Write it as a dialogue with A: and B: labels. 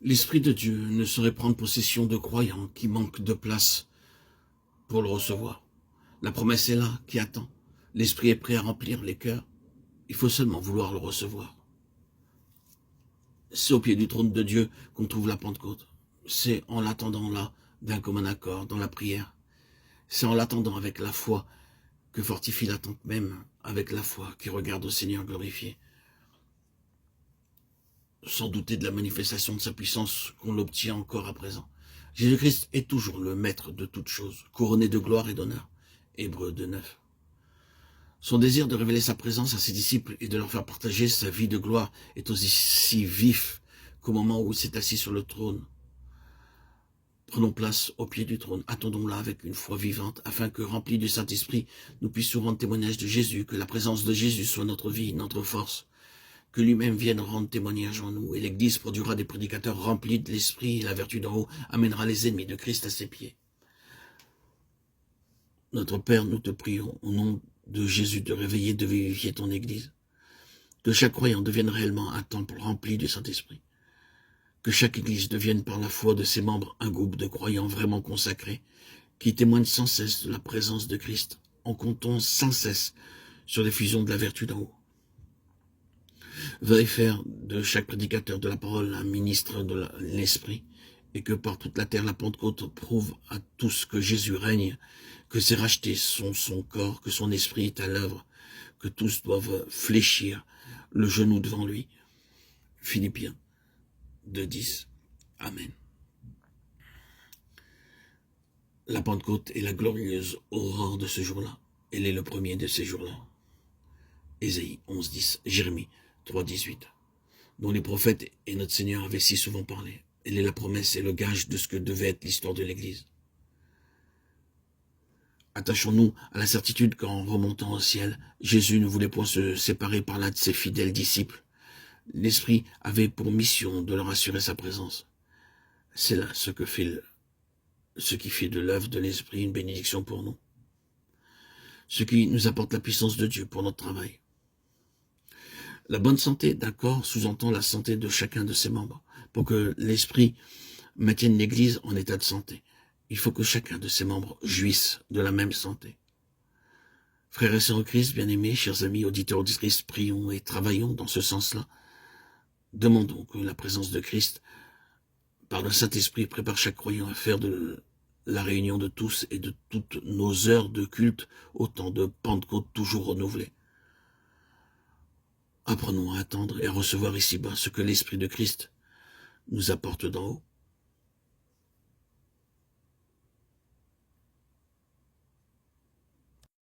A: L'Esprit de Dieu ne saurait prendre possession de croyants qui manquent de place pour le recevoir. La promesse est là, qui attend. L'Esprit est prêt à remplir les cœurs. Il faut seulement vouloir le recevoir. C'est au pied du trône de Dieu qu'on trouve la Pentecôte. C'est en l'attendant là, d'un commun accord, dans la prière. C'est en l'attendant avec la foi que fortifie l'attente même, avec la foi qui regarde au Seigneur glorifié. Sans douter de la manifestation de sa puissance qu'on l'obtient encore à présent. Jésus-Christ est toujours le maître de toutes choses, couronné de gloire et d'honneur. Hébreux 2:9. Son désir de révéler sa présence à ses disciples et de leur faire partager sa vie de gloire est aussi vif qu'au moment où il s'est assis sur le trône. Prenons place au pied du trône, attendons-la avec une foi vivante, afin que, remplis du Saint-Esprit, nous puissions rendre témoignage de Jésus, que la présence de Jésus soit notre vie, notre force, que lui-même vienne rendre témoignage en nous, et l'Église produira des prédicateurs remplis de l'Esprit, et la vertu d'en haut amènera les ennemis de Christ à ses pieds. Notre Père, nous te prions, au nom de Jésus, de réveiller, de vivifier ton Église, que chaque croyant devienne réellement un temple rempli du Saint-Esprit, que chaque Église devienne par la foi de ses membres un groupe de croyants vraiment consacrés, qui témoignent sans cesse de la présence de Christ, en comptant sans cesse sur l'effusion de la vertu d'en haut. Veuille faire de chaque prédicateur de la parole un ministre de l'Esprit, et que par toute la terre la Pentecôte prouve à tous que Jésus règne, que ses rachetés sont son corps, que son esprit est à l'œuvre, que tous doivent fléchir le genou devant lui. Philippiens 2:10. Amen. La Pentecôte est la glorieuse aurore de ce jour-là. Elle est le premier de ces jours-là. Ésaïe 11:10, Jérémie 3:18, dont les prophètes et notre Seigneur avaient si souvent parlé. Elle est la promesse et le gage de ce que devait être l'histoire de l'Église. Attachons-nous à la certitude qu'en remontant au ciel, Jésus ne voulait point se séparer par l'un de ses fidèles disciples. L'Esprit avait pour mission de leur assurer sa présence. C'est là ce qui fait de l'œuvre de l'Esprit une bénédiction pour nous. Ce qui nous apporte la puissance de Dieu pour notre travail. La bonne santé d'un corps sous-entend la santé de chacun de ses membres. Pour que l'Esprit maintienne l'Église en état de santé, il faut que chacun de ses membres jouisse de la même santé. Frères et sœurs au Christ, bien-aimés, chers amis, auditeurs, auditrices, prions et travaillons dans ce sens-là. Demandons que la présence de Christ, par le Saint-Esprit, prépare chaque croyant à faire de la réunion de tous et de toutes nos heures de culte autant de Pentecôte toujours renouvelées. Apprenons à attendre et à recevoir ici-bas ce que l'Esprit de Christ nous apporte d'en haut.